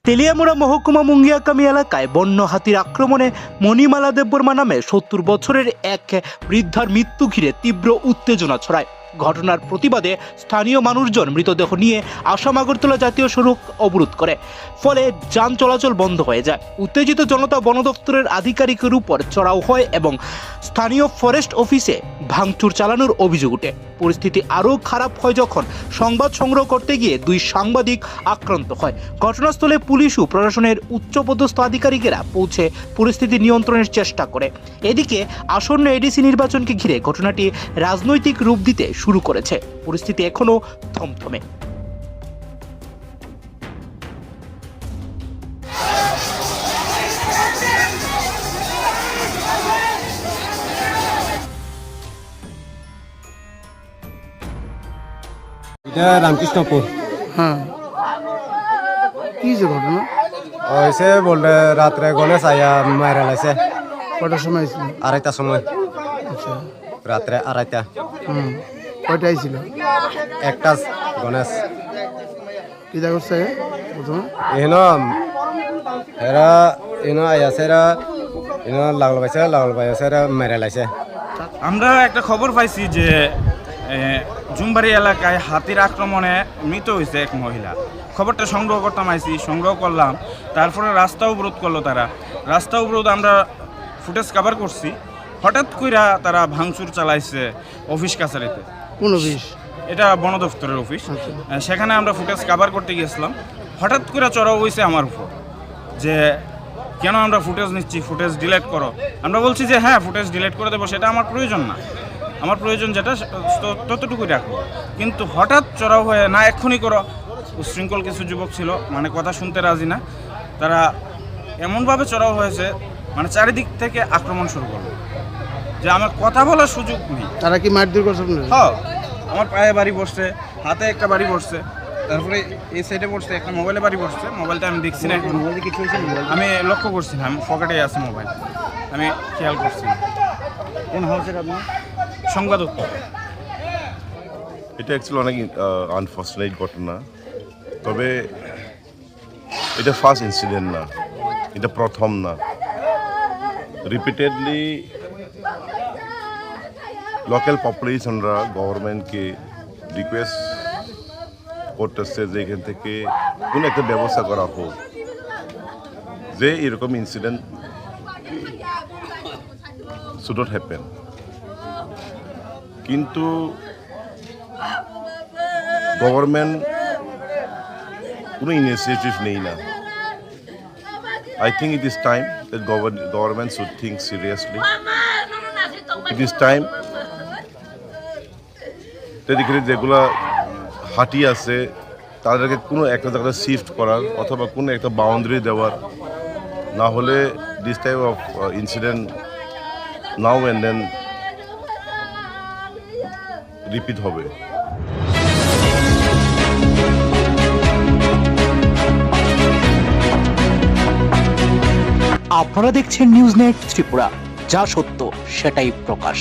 তেলিয়ামুড়া মহকুমা মুঙ্গিয়াকামি এলাকায় বন্য হাতির আক্রমণে মণিমালা দেববর্মা নামে ৭০ বছরের এক বৃদ্ধার মৃত্যু ঘিরে তীব্র উত্তেজনা ছড়ায়। ঘটনার প্রতিবাদে স্থানীয় মানুষজন মৃতদেহ নিয়ে আসাম আগরতলা জাতীয় সড়ক অবরোধ করে, ফলে যান চলাচল বন্ধ হয়ে যায়। উত্তেজিত জনতা বন দপ্তরের আধিকারিকের উপর চড়াও হয় এবং স্থানীয় ফরেস্ট অফিসে ভাঙচুর চালানোর অভিযোগ ওঠে। পরিস্থিতি আরও খারাপ হয় যখন সংবাদ সংগ্রহ করতে গিয়ে দুই সাংবাদিক আক্রান্ত হয়। ঘটনাস্থলে পুলিশ ও প্রশাসনের উচ্চপদস্থ আধিকারিকেরা পৌঁছে পরিস্থিতি নিয়ন্ত্রণের চেষ্টা করে। এদিকে আসন্ন এডিসি নির্বাচনকে ঘিরে ঘটনাটি রাজনৈতিক রূপ দিতে শুরু করেছে। পরিস্থিতি এখনো থমথমে। এটা রামকৃষ্ণপুর। হ্যাঁ, কি যে ঘটনা? হয়েছে বললে রাত্রে গণেশ আয়া মারা লাইছে। কটার সময় ছিল? 2:30টার সময়, আচ্ছা, রাত্রে 2:30টা। কয়টা আইছিল? একটা গণেশ কিটা করছে প্রথমে? এন এরা এন আইয়াছে, এরা এন লাগল পাইছে এরা মারা লাইছে। আমরা একটা খবর পাইছি যে জুমবাড়ি এলাকায় হাতির আক্রমণে মৃত হয়েছে এক মহিলা। খবরটা সংগ্রহ করতাম সংগ্রহ করলাম। তারপরে রাস্তা অবরোধ করলো তারা। রাস্তা অবরোধ আমরা ফুটেজ কভার করছি। হঠাৎ কইরা তারা ভাঙচুর চালাইছে অফিস কাছারিতে। কোন অফিস? এটা বন দপ্তরের অফিস। সেখানে আমরা ফুটেজ কভার করতে গিয়েছিলাম। হঠাৎ করে চড়াও হয়েছে আমার উপর যে কেন আমরা ফুটেজ নিচ্ছি, ফুটেজ ডিলিট করো। আমরা বলছি যে হ্যাঁ, ফুটেজ ডিলিট করে দেবো, সেটা আমার প্রয়োজন না। আমার প্রয়োজন যেটা ততটুকুই রাখবো। কিন্তু হঠাৎ চড়াও হয়ে না এক্ষুনি করো। উশৃঙ্খল কিছু যুবক ছিল, মানে কথা শুনতে রাজি না। তারা এমনভাবে চড়াও হয়েছে, মানে চারিদিক থেকে আক্রমণ শুরু করলো যে আমার কথা বলার সুযোগ নেই। তারা কি মারধর করছে? হ্যাঁ, আমার পায়ে বাড়ি বসছে, হাতে একটা বাড়ি বসছে, তারপরে এই সাইডে বসছে, একটা মোবাইলে বাড়ি বসছে। মোবাইলটা আমি দেখছি না, আমি লক্ষ্য করছি না, আমি পকেটে আছে মোবাইল, আমি খেয়াল করছি না। কোন হাউসের আপনি? সংবাদত্ব। এটা অ্যাকচুয়ালি অনেক আনফর্চুনেট ঘটনা। তবে এটা ফার্স্ট ইনসিডেন্ট না, এটা প্রথম না। রিপিটেডলি লোকাল পপুলেশনরা গভর্নমেন্টকে রিকোয়েস্ট করতেছে যে এখান থেকে কোনো একটা ব্যবস্থা করা হোক, যে এরকম ইনসিডেন্ট শুড নট হ্যাপেন। কিন্তু গভর্নমেন্ট কোনো ইনিশিয়েটিভ নেই না। I think it is time that government should think seriously. It is time that এখানে যেগুলো হাতি আছে তাদেরকে কোনো একটা জায়গায় শিফট করার অথবা কোনো একটা বাউন্ডারি দেওয়ার, না হলে this type of incident now and then repeat হবে। আপনারা দেখছেন নিউজ নেট ত্রিপুরা, যা সত্য সেটাই প্রকাশ।